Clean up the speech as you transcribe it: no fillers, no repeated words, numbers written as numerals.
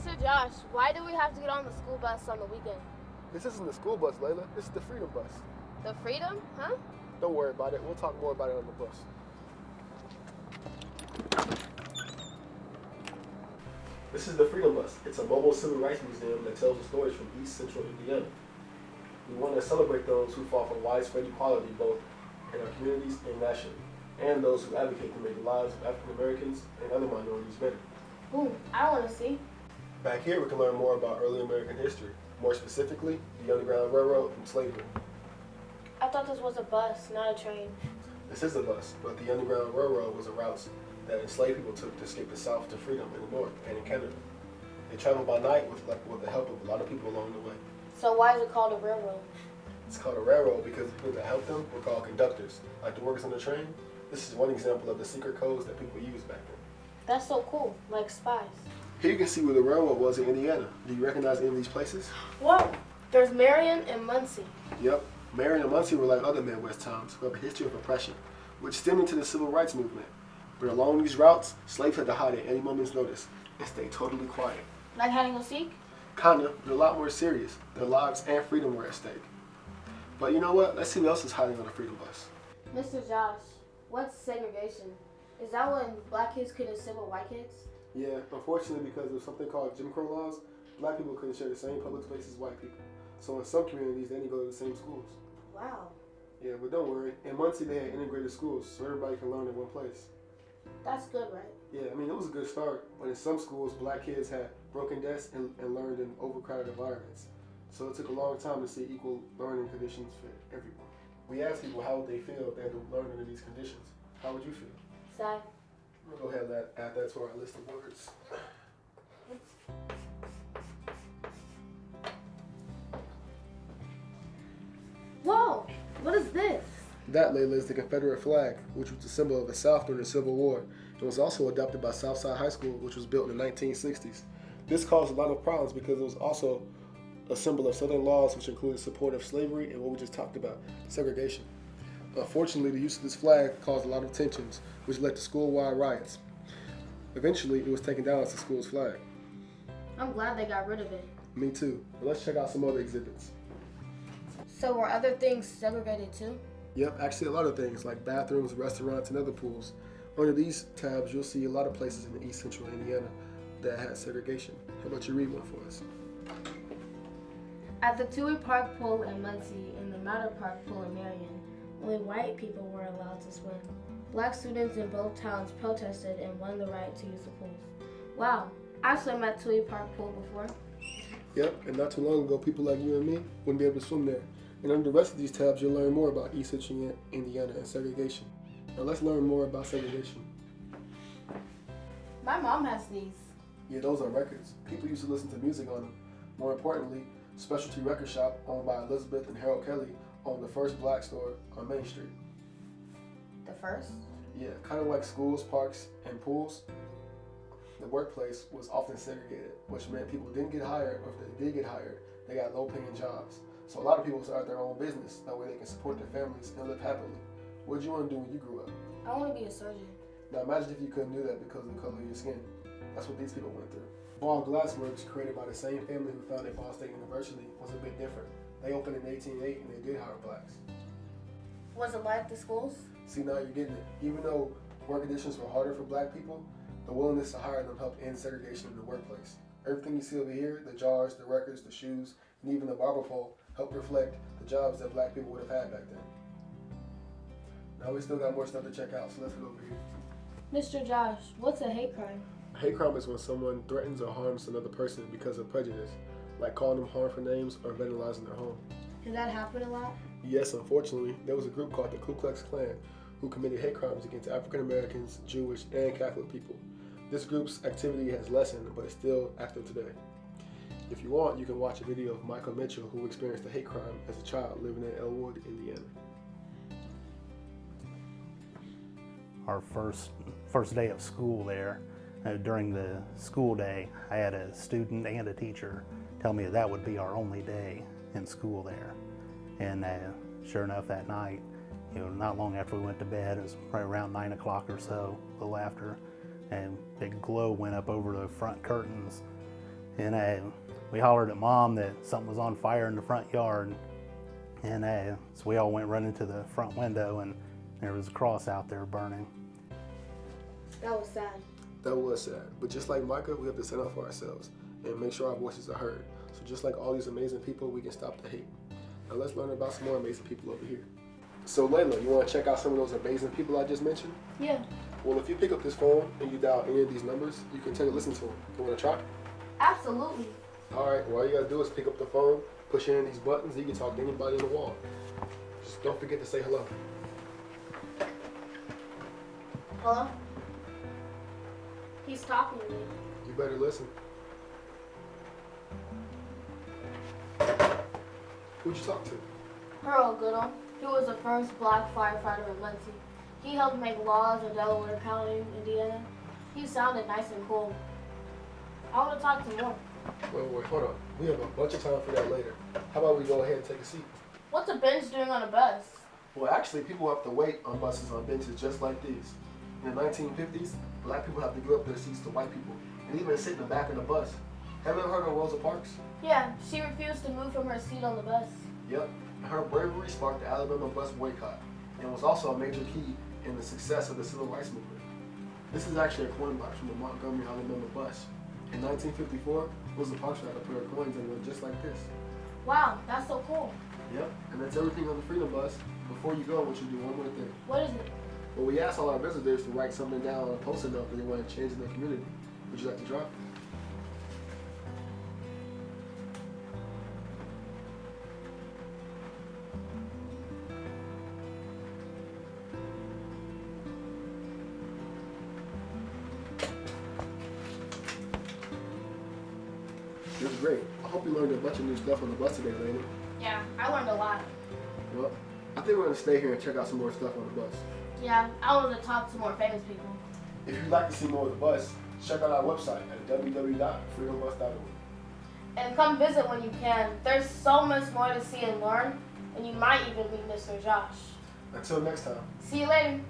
Mr. Josh, why do we have to get on the school bus on the weekend? This isn't the school bus, Layla. This is the Freedom Bus. The Freedom, huh? Don't worry about it. We'll talk more about it on the bus. This is the Freedom Bus. It's a mobile civil rights museum that tells the stories from East Central Indiana. We want to celebrate those who fought for widespread equality both in our communities and nationally, and those who advocate to make the lives of African Americans and other minorities better. Ooh, I want to see. Back here, we can learn more about early American history, more specifically, the Underground Railroad and slavery. I thought this was a bus, not a train. This is a bus, but the Underground Railroad was a route that enslaved people took to escape the South to freedom in the North and in Canada. They traveled by night with the help of a lot of people along the way. So why is it called a railroad? It's called a railroad because the people that helped them were called conductors, like the workers on the train. This is one example of the secret codes that people used back then. That's so cool, like spies. Here you can see where the railroad was in Indiana. Do you recognize any of these places? Whoa, there's Marion and Muncie. Yep. Marion and Muncie were like other Midwest towns who have a history of oppression, which stemmed into the civil rights movement. But along these routes, slaves had to hide at any moment's notice and stay totally quiet. Like hide and go seek? Kinda, but a lot more serious. Their lives and freedom were at stake. But you know what? Let's see what else is hiding on the Freedom Bus. Mr. Josh, what's segregation? Is that when black kids couldn't sit with white kids? Yeah, unfortunately, because of something called Jim Crow laws, black people couldn't share the same public space as white people. So in some communities, they didn't go to the same schools. Wow. Yeah, but don't worry. In Muncie, they had integrated schools, so everybody can learn in one place. That's good, right? Yeah, I mean, it was a good start, but in some schools, black kids had broken desks and learned in overcrowded environments. So it took a long time to see equal learning conditions for everyone. We asked people how would they feel if they had to learn under these conditions. How would you feel? Sad. We'll go ahead and add that to our list of words. Whoa, what is this? That, Layla, is the Confederate flag, which was a symbol of the South during the Civil War. It was also adopted by Southside High School, which was built in the 1960s. This caused a lot of problems because it was also a symbol of Southern laws, which included support of slavery and what we just talked about, segregation. Unfortunately, the use of this flag caused a lot of tensions, which led to school-wide riots. Eventually, it was taken down as the school's flag. I'm glad they got rid of it. Me too. But let's check out some other exhibits. So were other things segregated too? Yep, actually a lot of things like bathrooms, restaurants, and other pools. Under these tabs, you'll see a lot of places in the East Central Indiana that had segregation. How about you read one for us? At the Toohey Park Pool in Muncie and the Matter Park Pool in Marion, only white people were allowed to swim. Black students in both towns protested and won the right to use the pools. Wow, I swam at Toohey Park Pool before. Yep, and not too long ago, people like you and me wouldn't be able to swim there. And under the rest of these tabs, you'll learn more about East Central Indiana and segregation. Now let's learn more about segregation. My mom has these. Yeah, those are records. People used to listen to music on them. More importantly, Specialty Record Shop, owned by Elizabeth and Harold Kelly, owned the first black store on Main Street. The first? Yeah, kind of like schools, parks, and pools. The workplace was often segregated, which meant people didn't get hired, or if they did get hired, they got low-paying jobs. So a lot of people started their own business, that way they can support their families and live happily. What did you want to do when you grew up? I want to be a surgeon. Now imagine if you couldn't do that because of the color of your skin. That's what these people went through. Ball Glassworks, created by the same family who founded Ball State University, was a bit different. They opened in 1808 and they did hire blacks. Was it like the schools? See, now you're getting it. Even though work conditions were harder for black people, the willingness to hire them helped end segregation in the workplace. Everything you see over here, the jars, the records, the shoes, and even the barber pole, helped reflect the jobs that black people would have had back then. Now we still got more stuff to check out, so let's go over here. Mr. Josh, what's a hate crime? A hate crime is when someone threatens or harms another person because of prejudice, like calling them harmful names or vandalizing their home. Did that happen a lot? Yes, unfortunately, there was a group called the Ku Klux Klan who committed hate crimes against African Americans, Jewish, and Catholic people. This group's activity has lessened, but is still active today. If you want, you can watch a video of Michael Mitchell, who experienced a hate crime as a child living in Elwood, Indiana. Our first day of school there, during the school day, I had a student and a teacher tell me that would be our only day in school there. And sure enough, that night, not long after we went to bed, it was probably around 9 o'clock or so, a little after, and a big glow went up over the front curtains. And we hollered at Mom that something was on fire in the front yard. And so we all went running to the front window, and there was a cross out there burning. That was sad. That was sad. But just like Micah, we have to stand up for ourselves and make sure our voices are heard. So just like all these amazing people, we can stop the hate. Now let's learn about some more amazing people over here. So Layla, you want to check out some of those amazing people I just mentioned? Yeah. Well, if you pick up this phone and you dial any of these numbers, you can take a listen to them. You want to try? Absolutely. All right, well, all you got to do is pick up the phone, push in these buttons, and you can talk to anybody in the wall. Just don't forget to say hello. Hello? He's talking to me. You better listen. Who'd you talk to? Earl Goodall. He was the first black firefighter in Muncie. He helped make laws in Delaware County, Indiana. He sounded nice and cool. I want to talk to him more. Wait, hold on. We have a bunch of time for that later. How about we go ahead and take a seat? What's a bench doing on a bus? Well, actually, people have to wait on buses on benches just like these. In the 1950s, black people have to give up their seats to white people and even sit in the back of the bus. Have you ever heard of Rosa Parks? Yeah, she refused to move from her seat on the bus. Yep. Her bravery sparked the Alabama bus boycott and was also a major key in the success of the civil rights movement. This is actually a coin box from the Montgomery, Alabama bus. In 1954, Rosa Parks had a pair of coins and went just like this. Wow, that's so cool. Yep, and that's everything on the Freedom Bus. Before you go, I want you to do one more thing. What is it? Well, we asked all our visitors to write something down on a post-it note that they want to change in their community. Would you like to try? It was great. I hope you learned a bunch of new stuff on the bus today, lady. Yeah, I learned a lot. Well, I think we're going to stay here and check out some more stuff on the bus. Yeah, I want to talk to more famous people. If you'd like to see more of the bus, check out our website at www.freedombus.org. And come visit when you can. There's so much more to see and learn, and you might even meet Mr. Josh. Until next time. See you later.